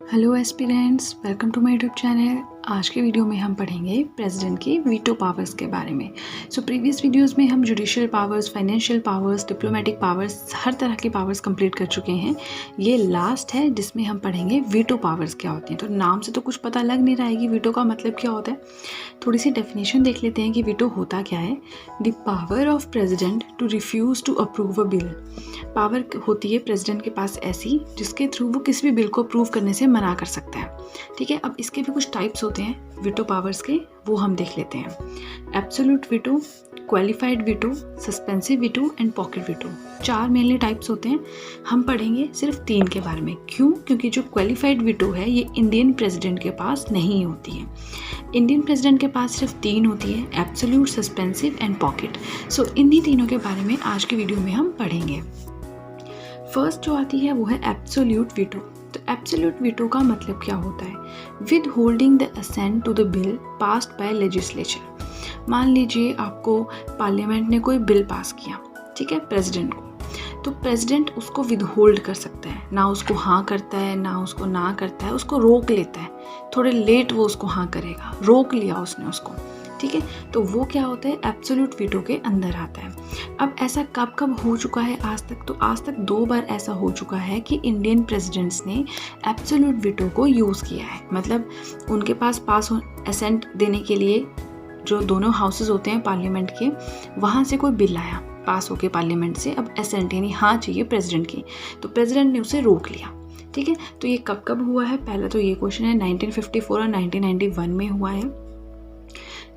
Hello aspirants, welcome to my YouTube channel. आज के video में हम पढ़ेंगे प्रेसिडेंट की वीटो पावर्स के बारे में। प्रीवियस वीडियोस में हम judicial powers, financial powers, diplomatic powers, हर तरह की पावर्स कंप्लीट कर चुके हैं। ये लास्ट है जिसमें हम पढ़ेंगे वीटो पावर्स क्या होती हैं। तो नाम से तो कुछ पता लग नहीं रहा है कि वीटो का मतलब क्या होता है। थोड़ी सी डेफिनेशन देख लेते हैं कि वीटो होता क्या है। The power of president to refuse to approve a bill. Power होती है प्रेसिडेंट के पास ऐसी जिसके थ्रू वो किसी भी बिल को अप्रूव करने से मना कर सकता है। ठीक है, अब इसके भी कुछ टाइप्स होते हैं वीटो पावर्स के, वो हम देख लेते हैं। Absolute veto, qualified veto, suspensive veto and pocket veto. 4 mainly types होते हैं। हम पढ़ेंगे सिर्फ 3 के बारे में। क्यों? क्योंकि जो क्वालिफाइड वीटो है ये इंडियन प्रेसिडेंट के पास नहीं होती है। इंडियन प्रेसिडेंट के पास सिर्फ 3 होती है, एब्सोल्यूट, सस्पेंसिव एंड पॉकेट। इन्हीं तीनों के बारे में आज की वीडियो में हम पढ़ेंगे। फर्स्ट जो आती है वो है एब्सोल्यूट वीटो। तो एब्सोल्यूट वीटो का मतलब क्या होता है? Withholding the assent to the bill passed by legislature. मान लीजिए आपको पार्लियामेंट ने कोई बिल पास किया, ठीक है, प्रेसिडेंट को, तो प्रेसिडेंट उसको विद होल्ड कर सकता है, ना उसको हाँ करता है ना उसको ना करता है, उसको रोक लेता है। थोड़े लेट वो उसको हाँ करेगा, रोक लिया उसने उसको, ठीक है। तो वो क्या होता है? एब्सोल्यूट वीटो के अंदर आता है। अब ऐसा कब कब हो चुका है आज तक? तो आज तक 2 बार ऐसा हो चुका है कि इंडियन प्रेसिडेंट्स ने एब्सोल्यूट वीटो को यूज़ किया है। मतलब उनके पास असेंट देने के लिए जो दोनों हाउसेस होते हैं पार्लियामेंट के, वहाँ से कोई बिल आया पास होके पार्लियामेंट से, अब असेंट यानी हाँ चाहिए प्रेसिडेंट की, तो प्रेसिडेंट ने उसे रोक लिया। ठीक है, तो ये कब कब हुआ है? पहला तो ये क्वेश्चन है 1954 और 1991 में हुआ है।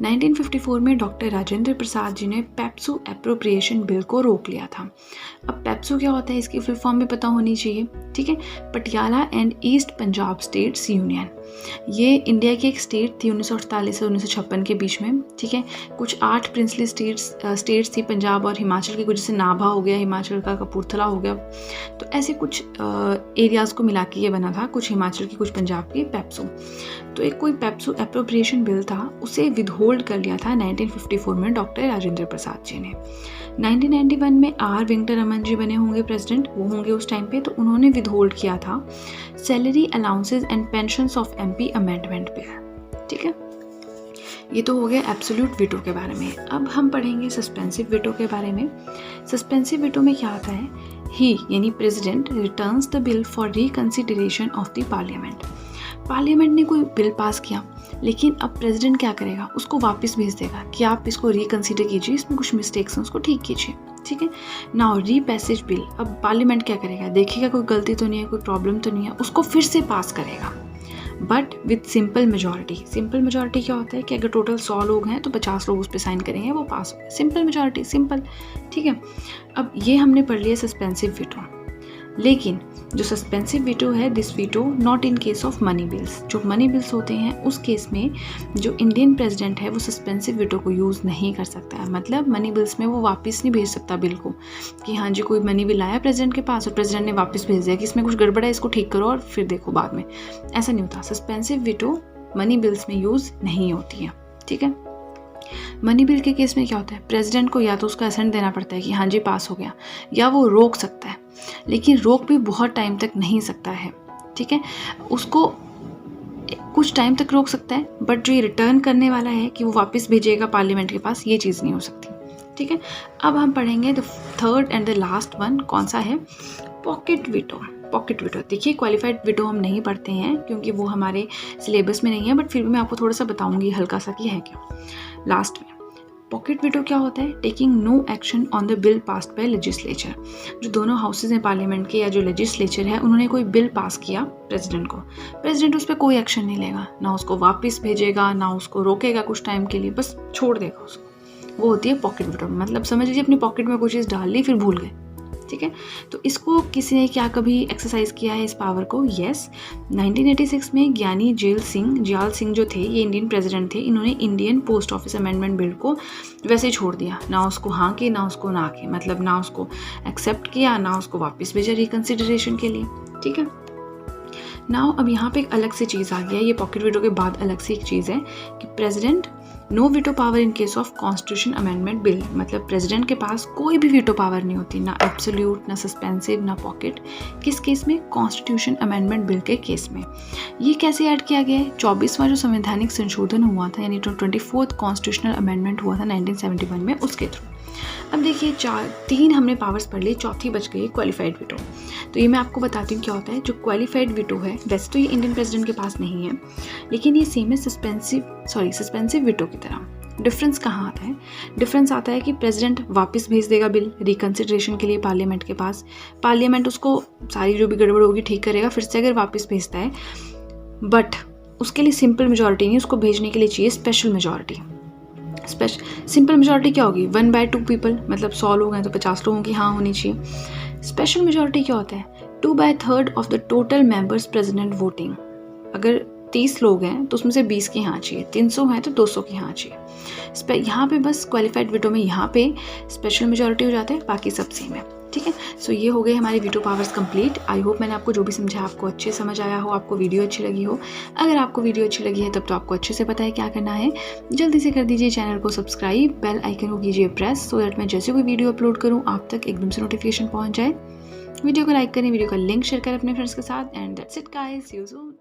1954 में डॉक्टर राजेंद्र प्रसाद जी ने पेप्सू एप्रोप्रिएशन बिल को रोक लिया था। अब पेप्सू क्या होता है इसकी फुल फॉर्म भी पता होनी चाहिए, ठीक है। Patiala and east Punjab states union. ये इंडिया की एक स्टेट थी 1948 से 1956 के बीच में, ठीक है। कुछ 8 प्रिंसली स्टेट्स थी, पंजाब और हिमाचल की, कुछ जैसे नाभा हो गया हिमाचल का, कपूरथला हो गया, तो ऐसे कुछ एरियाज़ को मिला के ये बना था, कुछ हिमाचल की कुछ पंजाब की, पेप्सू। तो एक कोई पेप्सू एप्रोप्रिएशन बिल था, उसे विदहोल्ड कर लिया था 1954 में डॉक्टर राजेंद्र प्रसाद जी ने। 1991 में आर वेंकटरमन जी बने होंगे प्रेसिडेंट, वो होंगे उस टाइम पे, तो उन्होंने विदहोल्ड किया था salary allowances and pensions of MP amendment bill, ठीक है। ये तो हो गया एब्सोल्यूट वीटो के बारे में। अब हम पढ़ेंगे सस्पेंसिव वीटो के बारे में। सस्पेंसिव वीटो में क्या आता है? ही यानी president returns the bill for reconsideration of the parliament. Parliament ने कोई बिल पास किया, लेकिन अब प्रेसिडेंट क्या करेगा? उसको वापस भेज देगा कि आप इसको रिकंसिडर कीजिए, इसमें कुछ मिस्टेक्स हैं, उसको ठीक कीजिए, ठीक है। नाउ रीपैसेज बिल, अब पार्लियामेंट क्या करेगा? देखेगा कोई गलती तो नहीं है, कोई प्रॉब्लम तो नहीं है, उसको फिर से पास करेगा, but with simple majority. Simple majority क्या होता है कि अगर टोटल 100 लोग हैं तो 50 लोग उस पर साइन करेंगे, वो पास हो। सिंपल मेजॉरिटी, सिंपल, ठीक है। अब ये हमने पढ़ लिया सस्पेंसिव वीटो। लेकिन जो सस्पेंसिव वीटो है, this veto not in case of money bills. जो मनी बिल्स होते हैं उस केस में जो इंडियन प्रेसिडेंट है वो सस्पेंसिव वीटो को यूज़ नहीं कर सकता है। मतलब मनी बिल्स में वो वापस नहीं भेज सकता बिल को कि हाँ जी कोई मनी बिल आया प्रेसिडेंट के पास और प्रेसिडेंट ने वापस भेज दिया कि इसमें कुछ गड़बड़ है, इसको ठीक करो और फिर देखो बाद में। ऐसा नहीं होता। सस्पेंसिव वीटो मनी बिल्स में यूज़ नहीं होती है, ठीक है। मनी बिल के केस में क्या होता है? प्रेसिडेंट को या तो उसका असेंट देना पड़ता है कि हाँ जी पास हो गया, या वो रोक सकता है, लेकिन रोक भी बहुत टाइम तक नहीं सकता है, ठीक है। उसको कुछ टाइम तक रोक सकता है, बट जो ये रिटर्न करने वाला है कि वो वापस भेजेगा पार्लियामेंट के पास, ये चीज़ नहीं हो सकती, ठीक है। अब हम पढ़ेंगे the third and the last one, कौन सा है? Pocket veto. पॉकेट वीटो, देखिए क्वालिफाइड वीटो हम नहीं पढ़ते हैं क्योंकि वो हमारे सिलेबस में नहीं है, बट फिर भी मैं आपको थोड़ा सा बताऊंगी हल्का सा कि है क्या लास्ट में। पॉकेट वीटो क्या होता है? Taking no action on the bill passed by legislature. जो दोनों हाउसेज हैं पार्लियामेंट के या जो लेजिस्लेचर है, उन्होंने कोई बिल पास किया प्रेसिडेंट को, प्रेसिडेंट उस पर कोई एक्शन नहीं लेगा, ना उसको वापस भेजेगा ना उसको रोकेगा कुछ टाइम के लिए, बस छोड़ देगा उसको। वो होती है पॉकेट वीटो। मतलब समझ लीजिए अपनी पॉकेट में कोई चीज़ डाल ली फिर भूल गए, ठीक है। तो इसको किसी ने क्या कभी एक्सरसाइज किया है इस पावर को? यस, 1986 में ज्ञानी जयाल सिंह जो थे, ये इंडियन प्रेसिडेंट थे, इन्होंने Indian post office amendment bill को वैसे ही छोड़ दिया, ना उसको हाँ के ना उसको ना के, मतलब ना उसको एक्सेप्ट किया ना उसको वापस भेजा रिकंसिडरेशन के लिए, ठीक है। नाउ अब यहाँ पे एक अलग सी चीज़ आ गया है, ये पॉकेट वीटो के बाद अलग सी एक चीज़ है कि president no veto power in case of constitution amendment bill, मतलब प्रेसिडेंट के पास कोई भी वीटो पावर नहीं होती, ना एब्सोल्यूट, ना सस्पेंसिव, ना पॉकेट। किस केस में? कॉन्स्टिट्यूशन अमेंडमेंट बिल के केस में। ये कैसे ऐड किया गया है? 24वां जो संवैधानिक संशोधन हुआ था, यानी 24th कॉन्स्टिट्यूशनल अमेंडमेंट हुआ था 1971 में, उसके थ्रू। अब देखिए 3 हमने पावर्स पढ़ ली, चौथी बच गई क्वालिफाइड वीटो। तो ये मैं आपको बताती हूँ क्या होता है। जो क्वालिफाइड वीटो है, वैसे तो ये इंडियन प्रेसिडेंट के पास नहीं है, लेकिन ये सेम है सस्पेंसिव वीटो की तरह। डिफरेंस कहाँ आता है? डिफरेंस आता है कि प्रेसिडेंट वापस भेज देगा बिल रिकन्सिडरेशन के लिए पार्लियामेंट के पास, पार्लियामेंट उसको सारी जो भी गड़बड़ होगी ठीक करेगा, फिर से अगर वापस भेजता है, बट उसके लिए सिंपल मेजॉरिटी नहीं, उसको भेजने के लिए चाहिए स्पेशल मेजॉरिटी। सिंपल मेजॉरिटी क्या होगी? 1/2 पीपल, मतलब 100 लोग हैं तो 50 लोगों की हाँ होनी चाहिए। स्पेशल मेजॉरिटी क्या होता है? 2/3 of the total members president voting. अगर 30 लोग हैं तो उसमें से 20 की हाँ चाहिए, 300 हैं तो 200 की हाँ चाहिए। यहाँ पे बस क्वालिफाइड वीटो में यहाँ पे स्पेशल मेजॉरिटी हो जाता है, बाकी सब सेम है, ठीक है। सो ये हो गए हमारे veto powers complete. I hope मैंने आपको जो भी समझा आपको अच्छे समझ आया हो, आपको वीडियो अच्छी लगी हो। अगर आपको वीडियो अच्छी लगी है तब तो आपको अच्छे से पता है क्या करना है। जल्दी से कर दीजिए चैनल को सब्सक्राइब, बेल आइकन को कीजिए प्रेस, सो दैट मैं जैसे कोई वीडियो अपलोड करूँ आप तक एकदम से नोटिफिकेशन पहुँच जाए। वीडियो को लाइक करें, वीडियो का लिंक शेयर करें अपने फ्रेंड्स के साथ, and that's it guys, see you soon.